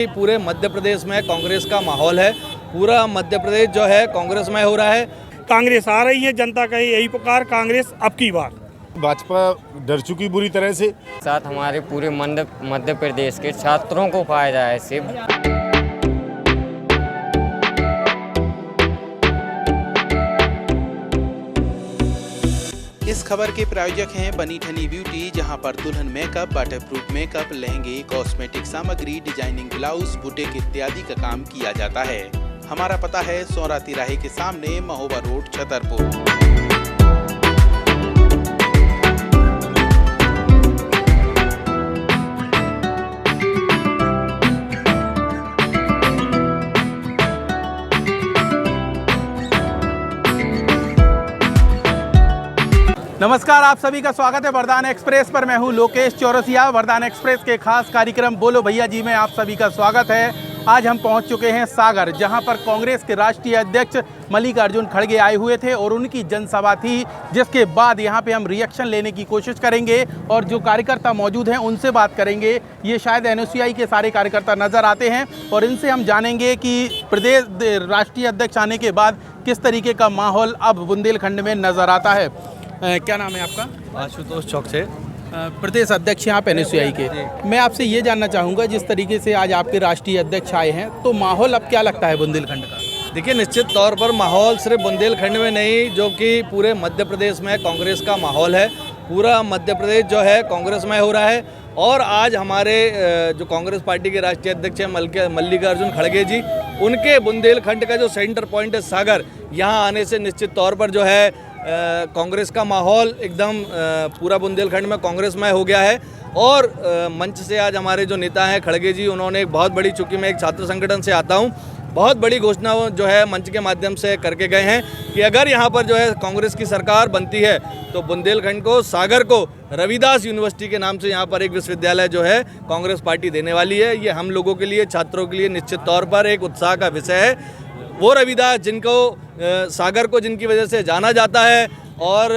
पूरे मध्य प्रदेश में कांग्रेस का माहौल है। पूरा मध्य प्रदेश जो है कांग्रेसमय हो रहा है। कांग्रेस आ रही है, जनता का यही पुकार, कांग्रेस अब की बार। भाजपा डर चुकी बुरी तरह से। साथ हमारे पूरे मध्य प्रदेश के छात्रों को फायदा है सिर्फ। इस खबर के प्रायोजक हैं बनी ठनी ब्यूटी, जहां पर दुल्हन मेकअप, वाटरप्रूफ मेकअप, लहंगे, कॉस्मेटिक सामग्री, डिजाइनिंग ब्लाउज, बुटीक इत्यादि का काम किया जाता है। हमारा पता है सोरा तिराहे के सामने, महोबा रोड, छतरपुर। नमस्कार, आप सभी का स्वागत है वरदान एक्सप्रेस पर। मैं हूं लोकेश चौरसिया। वरदान एक्सप्रेस के खास कार्यक्रम बोलो भैया जी में आप सभी का स्वागत है। आज हम पहुंच चुके हैं सागर, जहां पर कांग्रेस के राष्ट्रीय अध्यक्ष मल्लिकार्जुन खड़गे आए हुए थे और उनकी जनसभा थी, जिसके बाद यहां पे हम रिएक्शन लेने की कोशिश करेंगे और जो कार्यकर्ता मौजूद हैं उनसे बात करेंगे। ये शायद एनएसयूआई के सारे कार्यकर्ता नज़र आते हैं और इनसे हम जानेंगे कि प्रदेश राष्ट्रीय अध्यक्ष आने के बाद किस तरीके का माहौल अब बुंदेलखंड में नज़र आता है। क्या नाम है आपका? आशुतोष चौक से प्रदेश अध्यक्ष हैं आप एनएसयूआई के। मैं आपसे ये जानना चाहूँगा, जिस तरीके से आज आपके राष्ट्रीय अध्यक्ष आए हैं, तो माहौल अब क्या लगता है बुंदेलखंड का? देखिए, निश्चित तौर पर माहौल सिर्फ बुंदेलखंड में नहीं, जो कि पूरे मध्य प्रदेश में कांग्रेस का माहौल है। पूरा मध्य प्रदेश जो है कांग्रेसमय हो रहा है। और आज हमारे जो कांग्रेस पार्टी के राष्ट्रीय अध्यक्ष हैं मल्लिकार्जुन खड़गे जी, उनके बुंदेलखंड का जो सेंटर पॉइंट है सागर, यहाँ आने से निश्चित तौर पर जो है कांग्रेस का माहौल एकदम पूरा बुंदेलखंड में कांग्रेसमय हो गया है। और मंच से आज हमारे जो नेता हैं खड़गे जी, उन्होंने एक बहुत बड़ी, चूँकि मैं एक छात्र संगठन से आता हूँ, बहुत बड़ी घोषणा जो है मंच के माध्यम से करके गए हैं कि अगर यहाँ पर जो है कांग्रेस की सरकार बनती है तो बुंदेलखंड को, सागर को रविदास यूनिवर्सिटी के नाम से यहाँ पर एक विश्वविद्यालय जो है कांग्रेस पार्टी देने वाली है। ये हम लोगों के लिए, छात्रों के लिए निश्चित तौर पर एक उत्साह का विषय है। वो रविदास जिनको सागर को, जिनकी वजह से जाना जाता है और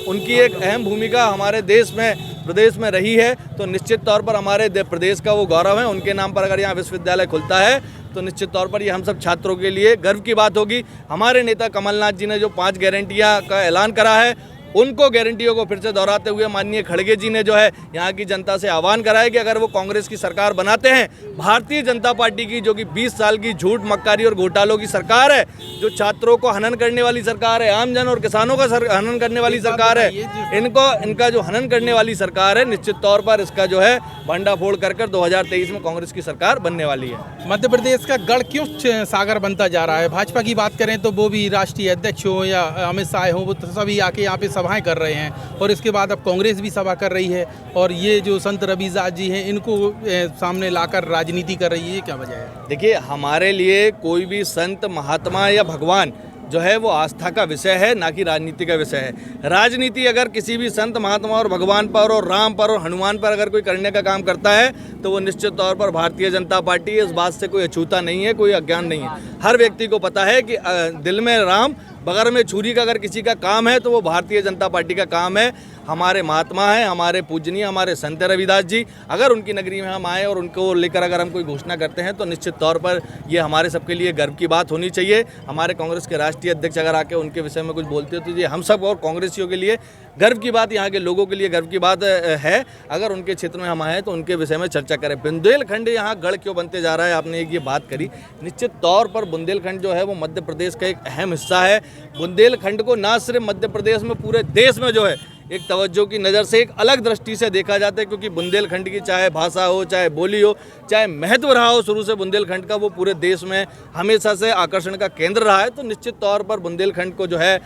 उनकी एक अहम भूमिका हमारे देश में, प्रदेश में रही है, तो निश्चित तौर पर हमारे प्रदेश का वो गौरव है। उनके नाम पर अगर यहाँ विश्वविद्यालय खुलता है तो निश्चित तौर पर ये हम सब छात्रों के लिए गर्व की बात होगी। हमारे नेता कमलनाथ जी ने जो 5 गारंटियाँ का ऐलान करा है, उनको गारंटियों को फिर से दोहराते हुए माननीय खड़गे जी ने जो है यहाँ की जनता से आह्वान करा है कि अगर वो कांग्रेस की सरकार बनाते हैं, भारतीय जनता पार्टी की, जो कि 20 साल की झूठ, मक्कारी और घोटालों की सरकार है, जो छात्रों को हनन करने वाली सरकार है, आमजन और किसानों का हनन करने वाली सरकार है, इनका जो हनन करने वाली सरकार है, निश्चित तौर पर इसका जो है भंडाफोड़ कर 2023 में कांग्रेस की सरकार बनने वाली है। मध्य प्रदेश का गढ़ क्यों सागर बनता जा रहा है? भाजपा की बात करें तो वो भी राष्ट्रीय अध्यक्ष हो या अमित शाह हो, वो सभी आके यहाँ पे सभाएं कर रहे हैं और इसके बाद अब कांग्रेस भी सभा कर रही है और ये जो संत रविदास जी हैं, इनको सामने लाकर राजनीति कर रही है। क्या वजह है? देखिए, हमारे लिए कोई भी संत, महात्मा या भगवान जो है वो आस्था का विषय है, ना कि राजनीति का विषय है। राजनीति अगर किसी भी संत, महात्मा और भगवान पर और राम पर और हनुमान पर अगर कोई करने का काम करता है तो वो निश्चित तौर पर भारतीय जनता पार्टी इस बात से कोई अछूता नहीं है, कोई अज्ञान नहीं है। हर व्यक्ति को पता है कि दिल में राम, बगल में छुरी का अगर किसी का काम है तो वो भारतीय जनता पार्टी का काम है। हमारे महात्मा हैं, हमारे पूजनीय, हमारे संत रविदास जी, अगर उनकी नगरी में हम आए और उनको लेकर अगर हम कोई घोषणा करते हैं तो निश्चित तौर पर ये हमारे सबके लिए गर्व की बात होनी चाहिए। हमारे कांग्रेस के राष्ट्रीय अध्यक्ष अगर आके उनके विषय में कुछ बोलते हो तो ये हम सब और कांग्रेसियों के लिए गर्व की बात, यहाँ के लोगों के लिए गर्व की बात है। अगर उनके क्षेत्र में हम आए तो उनके विषय में चर्चा करें। बुंदेलखंड यहाँ गढ़ क्यों बनते जा रहा है, आपने एक ये बात करी। निश्चित तौर पर बुंदेलखंड जो है वो मध्य प्रदेश का एक अहम हिस्सा है। बुंदेलखंड को ना सिर्फ मध्य प्रदेश में, पूरे देश में जो है एक तवज्जो की नज़र से, एक अलग दृष्टि से देखा जाता है, क्योंकि बुंदेलखंड की चाहे भाषा हो, चाहे बोली हो, चाहे महत्व रहा हो शुरू से बुंदेलखंड का, वो पूरे देश में हमेशा से आकर्षण का केंद्र रहा है। तो निश्चित तौर पर बुंदेलखंड को जो है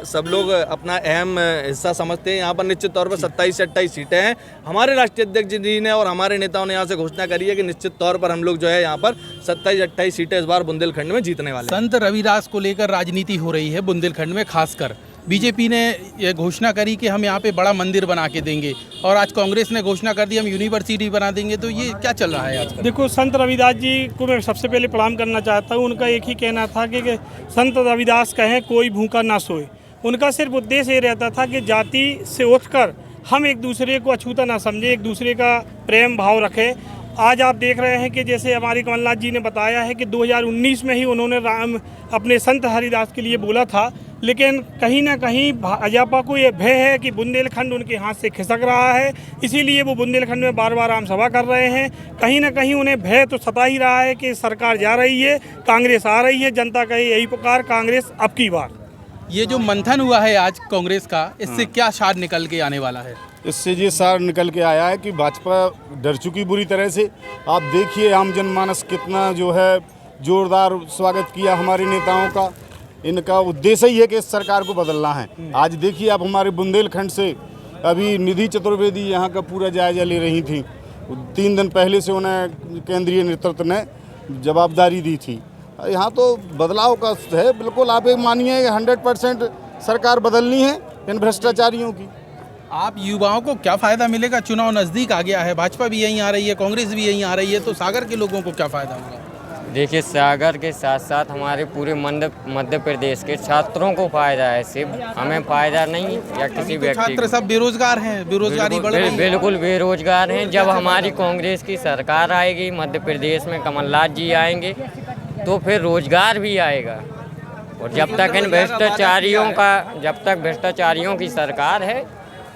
सब लोग अपना अहम हिस्सा समझते हैं। यहाँ पर निश्चित तौर पर 27 से 28 सीटें हैं। हमारे राष्ट्रीय अध्यक्ष जी ने और हमारे नेताओं ने यहाँ से घोषणा करी है कि निश्चित तौर पर हम लोग जो है यहाँ पर 27-28 सीटें इस बार बुंदेलखंड में जीतने वाले हैं। संत रविदास को लेकर राजनीति हो रही है बुंदेलखंड में, खासकर बीजेपी ने ये घोषणा करी कि हम यहाँ पे बड़ा मंदिर बना के देंगे और आज कांग्रेस ने घोषणा कर दी हम यूनिवर्सिटी बना देंगे। तो ये क्या चल रहा है आजकल? देखो, संत रविदास जी को मैं सबसे पहले प्रणाम करना चाहता हूँ। उनका एक ही कहना था कि संत रविदास कहें कोई भूखा ना सोए। उनका सिर्फ उद्देश्य ये रहता था कि जाति से उठकर हम एक दूसरे को अछूता ना समझे, एक दूसरे का प्रेम भाव रखें आज आप देख रहे हैं कि जैसे हमारे कमलनाथ जी ने बताया है कि 2019 में ही उन्होंने अपने संत हरिदास के लिए बोला था, लेकिन कहीं ना कहीं भाजपा को ये भय है कि बुंदेलखंड उनके हाथ से खिसक रहा है, इसीलिए वो बुंदेलखंड में बार बार आम सभा कर रहे हैं। कहीं ना कहीं उन्हें भय तो सता ही रहा है कि सरकार जा रही है, कांग्रेस आ रही है, जनता का यही पुकार, कांग्रेस अब की बार। ये जो मंथन हुआ है आज कांग्रेस का, इससे क्या सार निकल के आने वाला है? इससे ये सार निकल के आया है कि भाजपा डर चुकी बुरी तरह से। आप देखिए आम जनमानस कितना जो है जोरदार स्वागत किया हमारे नेताओं का। इनका उद्देश्य ही है कि इस सरकार को बदलना है। आज देखिए आप हमारे बुंदेलखंड से अभी निधि चतुर्वेदी यहाँ का पूरा जायजा ले रही थी। 3 दिन पहले से उन्हें केंद्रीय नेतृत्व ने जवाबदारी दी थी। यहाँ तो बदलाव का है बिल्कुल। आप एक मानिए 100% सरकार बदलनी है इन भ्रष्टाचारियों की। आप युवाओं को क्या फ़ायदा मिलेगा? चुनाव नज़दीक आ गया है, भाजपा भी यहीं आ रही है, कांग्रेस भी यहीं आ रही है, तो सागर के लोगों को क्या फ़ायदा होगा? देखिए, सागर के साथ साथ हमारे पूरे मध्य प्रदेश के छात्रों को फायदा है, सिर्फ हमें फायदा नहीं या किसी व्यक्ति को। छात्र सब बेरोजगार हैं, बेरोजगारी बढ़ रही है। बिल्कुल बेरोजगार हैं। जब हमारी कांग्रेस की सरकार आएगी, मध्य प्रदेश में कमलनाथ जी आएंगे, तो फिर रोजगार भी आएगा। और जब तक भ्रष्टाचारियों की सरकार है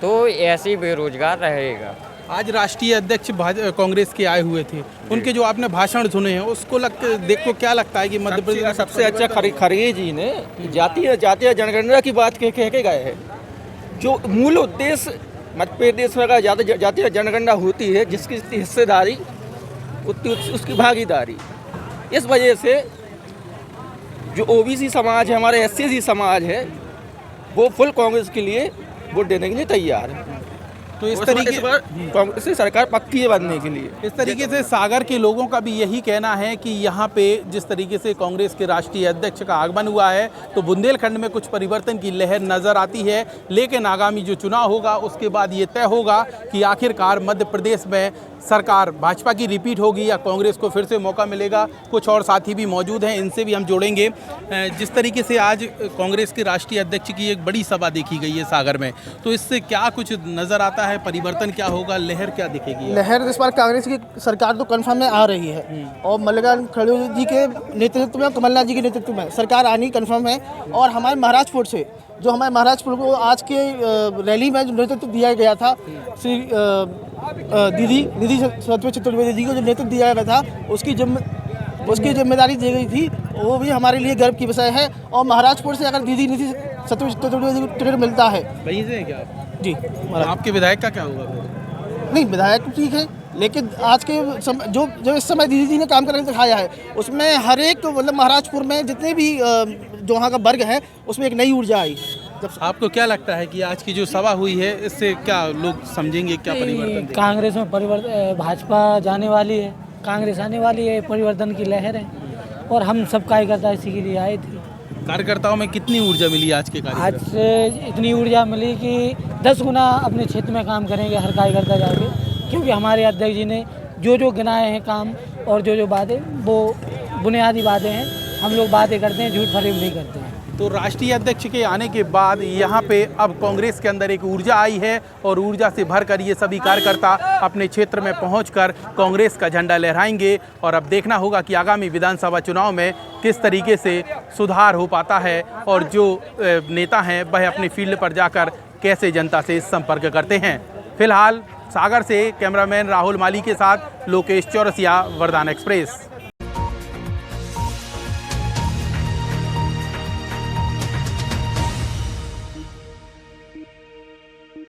तो ऐसे ही बेरोजगार रहेगा। आज राष्ट्रीय अध्यक्ष कांग्रेस के आए हुए थे, उनके जो आपने भाषण सुने हैं उसको देखो क्या लगता है कि मध्य प्रदेश में सबसे अच्छा खड़गे जी ने जातीय जनगणना की बात कह के गए हैं। जो मूल उद्देश्य मध्य प्रदेश में अगर जातीय जनगणना होती है, जिसकी हिस्सेदारी उतनी उसकी भागीदारी, इस वजह से जो ओबीसी समाज है, हमारे एससी समाज है, वो फुल कांग्रेस के लिए वोट देने के लिए तैयार है। तो इस तरीके कांग्रेस की सरकार पक्की है बनने के लिए। इस तरीके से सागर के लोगों का भी यही कहना है कि यहाँ पे जिस तरीके से कांग्रेस के राष्ट्रीय अध्यक्ष का आगमन हुआ है तो बुंदेलखंड में कुछ परिवर्तन की लहर नजर आती है, लेकिन आगामी जो चुनाव होगा उसके बाद ये तय होगा कि आखिरकार मध्य प्रदेश में सरकार भाजपा की रिपीट होगी या कांग्रेस को फिर से मौका मिलेगा। कुछ और साथी भी मौजूद हैं, इनसे भी हम जोड़ेंगे। जिस तरीके से आज कांग्रेस के राष्ट्रीय अध्यक्ष की एक बड़ी सभा देखी गई है सागर में, तो इससे क्या कुछ नज़र आता है? परिवर्तन क्या होगा? लहर क्या दिखेगी? लहर इस बार कांग्रेस की सरकार तो कन्फर्म में आ रही है और मल्लिकार्जुन खड़गे जी के नेतृत्व में, कमलनाथ जी के नेतृत्व में सरकार आनी कन्फर्म है। और हमारे महाराजपुर से जो हमारे महाराजपुर को आज के रैली में जो नेतृत्व दिया गया था, श्री निधि चतुर्वेदी जी को जो नेतृत्व दिया गया था, उसकी जिम्मेदारी दी गई थी, वो भी हमारे लिए गर्व की विषय है। और महाराजपुर से अगर निधि चतुर्वेदी को टिकट मिलता है, वहीं से क्या जी, आपके विधायक का क्या होगा? नहीं, विधायक तो ठीक है, लेकिन आज के जो इस समय दीदी जी ने काम करके दिखाया है, उसमें हर एक मतलब महाराजपुर में जितने भी जो वहाँ का वर्ग है उसमें एक नई ऊर्जा आई। आपको क्या लगता है कि आज की जो सभा हुई है इससे क्या लोग समझेंगे, क्या परिवर्तन? कांग्रेस में परिवर्तन, भाजपा जाने वाली है, कांग्रेस आने वाली है, परिवर्तन की लहर है और हम सब कार्यकर्ता इसी के लिए आए थे। कार्यकर्ताओं में कितनी ऊर्जा मिली आज के कार्यक्रम? आज से इतनी ऊर्जा मिली कि 10 गुना अपने क्षेत्र में काम करेंगे हर कार्यकर्ता जाके, क्योंकि हमारे अध्यक्ष जी ने जो गिनाए हैं काम और जो बातें, वो बुनियादी बातें हैं। हम लोग बातें करते हैं, झूठ फरेब नहीं करते हैं। तो राष्ट्रीय अध्यक्ष के आने के बाद यहाँ पे अब कांग्रेस के अंदर एक ऊर्जा आई है और ऊर्जा से भरकर ये सभी कार्यकर्ता अपने क्षेत्र में पहुंचकर कांग्रेस का झंडा लहराएंगे। और अब देखना होगा कि आगामी विधानसभा चुनाव में किस तरीके से सुधार हो पाता है और जो नेता हैं वह अपने फील्ड पर जाकर कैसे जनता से संपर्क करते हैं। फिलहाल सागर से कैमरामैन राहुल माली के साथ लोकेश चौरसिया, वरदान एक्सप्रेस।